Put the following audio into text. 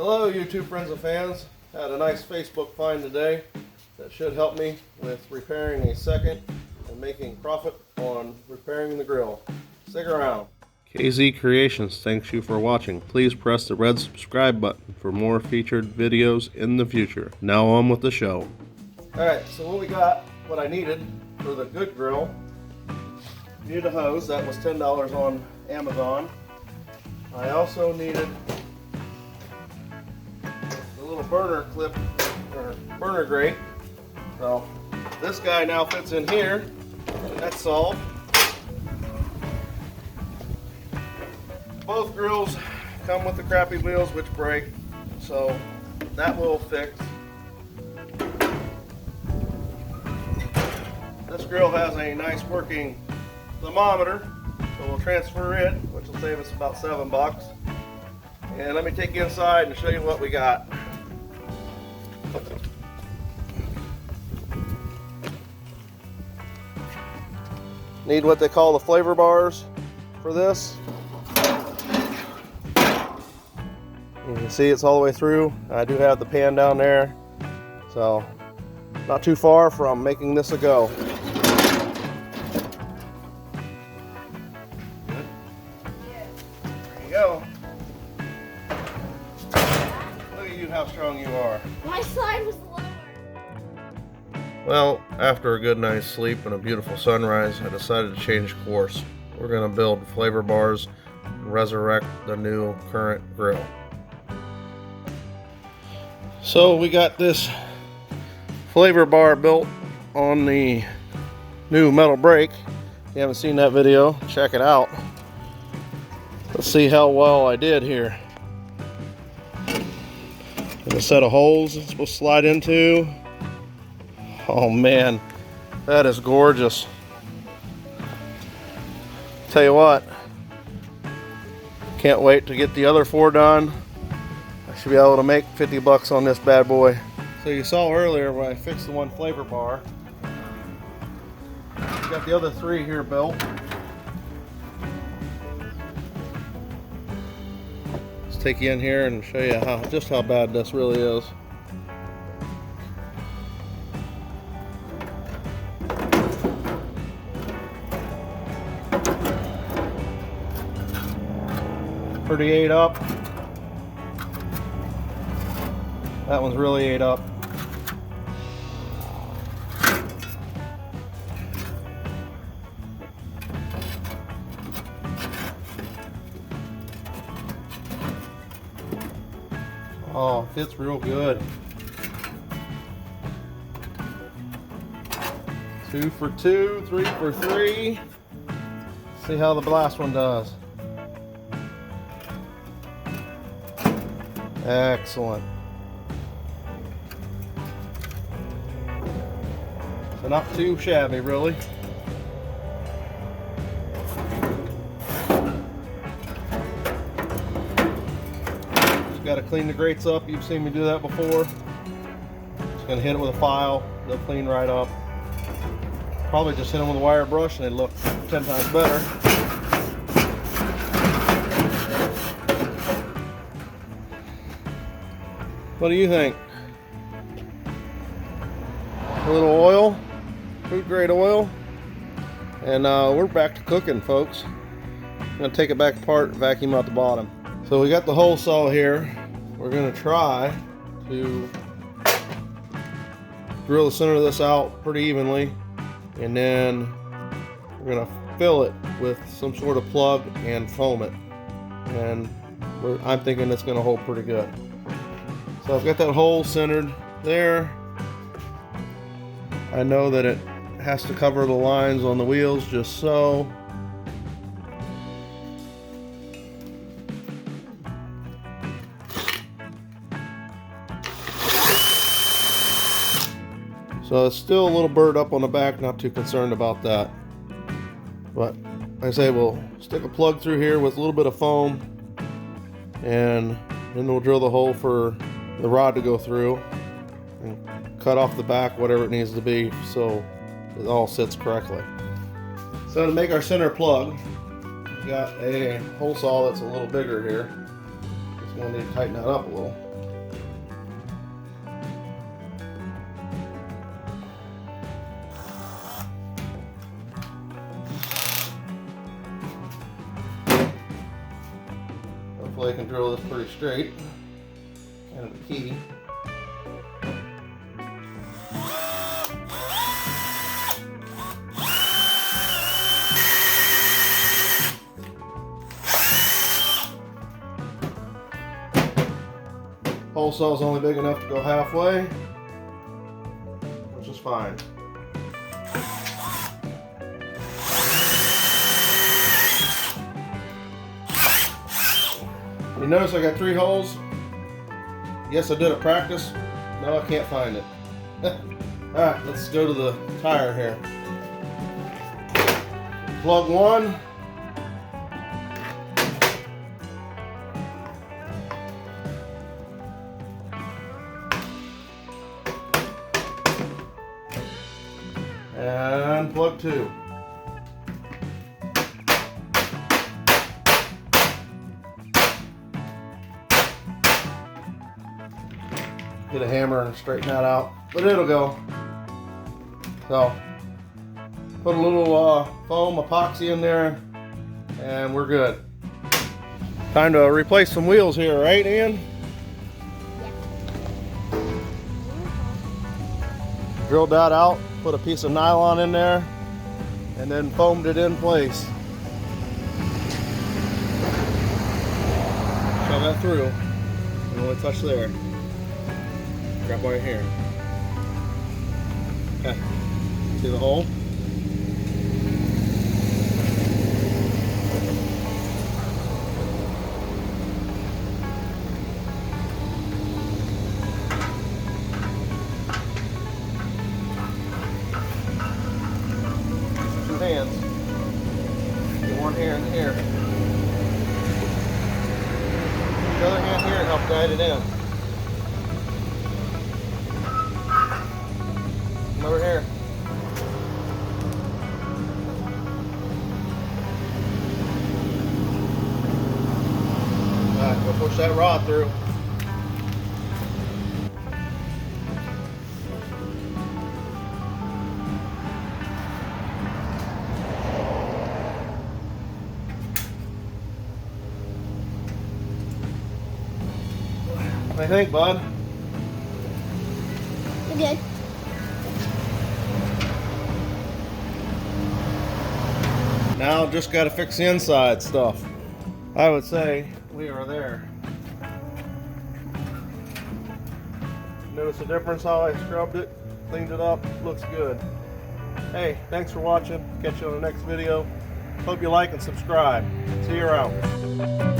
Hello YouTube friends and fans. Had a nice Facebook find today that should help me with repairing a second and making profit on repairing the grill. Stick around. KZ Creations thanks you for watching. Please press the red subscribe button for more featured videos in the future. Now on with the show. Alright, so what I needed for the good grill. Needed a hose, that was $10 on Amazon. I also needed a little burner clip or burner grate. So this guy now fits in here. That's solved. Both grills come with the crappy wheels which break, so that will fix. This grill has a nice working thermometer, so we'll transfer it, which will save us about $7. And let me take you inside and show you what we got. Need what they call the flavor bars for this. You can see it's all the way through. I do have the pan down there, so not too far from making this a go. Good. There you go. Look at you, how strong you are. My side was lower. Well, after a good night's sleep and a beautiful sunrise, I decided to change course. We're going to build flavor bars and resurrect the new current grill. So we got this flavor bar built on the new metal brake. If you haven't seen that video, check it out. Let's see how well I did here. And a set of holes it's supposed to slide into. Oh man, that is gorgeous. Tell you what, can't wait to get the other 4 done. I should be able to make 50 bucks on this bad boy. So you saw earlier when I fixed the one flavor bar. Got the other 3 here built. Let's take you in here and show you just how bad this really is. Pretty ate up. That one's really ate up. Oh, fits real good. 2 for 2, 3 for 3. See how the last one does. Excellent. So not too shabby, really. Just got to clean the grates up. You've seen me do that before. Just gonna hit it with a file. They'll clean right up. Probably just hit them with a wire brush and they look 10 times better. What do you think? A little oil, food grade oil, and we're back to cooking, folks. I'm gonna take it back apart and vacuum out the bottom. So we got the hole saw here. We're gonna try to drill the center of this out pretty evenly, and then we're gonna fill it with some sort of plug and foam it. And I'm thinking it's gonna hold pretty good. So I've got that hole centered there. I know that it has to cover the lines on the wheels just so. So it's still a little burred up on the back, not too concerned about that. But like I say, we'll stick a plug through here with a little bit of foam, and then we'll drill the hole for the rod to go through and cut off the back, whatever it needs to be, so it all sits correctly. So to make our center plug, we got a hole saw that's a little bigger here. So we'll need to tighten that up a little. Hopefully I can drill this pretty straight. Kind of a key. Hole saw is only big enough to go halfway, which is fine. You notice I got 3 holes. Yes, I did at practice. No, I can't find it. Alright, let's go to the tire here. Plug 1. And plug 2. Get a hammer and straighten that out, but it'll go. So, put a little foam epoxy in there, and we're good. Time to replace some wheels here, right, Ian? Drilled that out, put a piece of nylon in there, and then foamed it in place. Shove that through, and only touch there. Grab right here. Okay. See the hole? Two hands. Get one here and here. The other hand here and help guide it in. Over here. Alright, go push that rod through. What do you think, bud? You're good. Now just got to fix the inside stuff. I would say we are there. Notice the difference how I scrubbed it, cleaned it up, looks good. Hey, thanks for watching. Catch you on the next video. Hope you like and subscribe. See you around.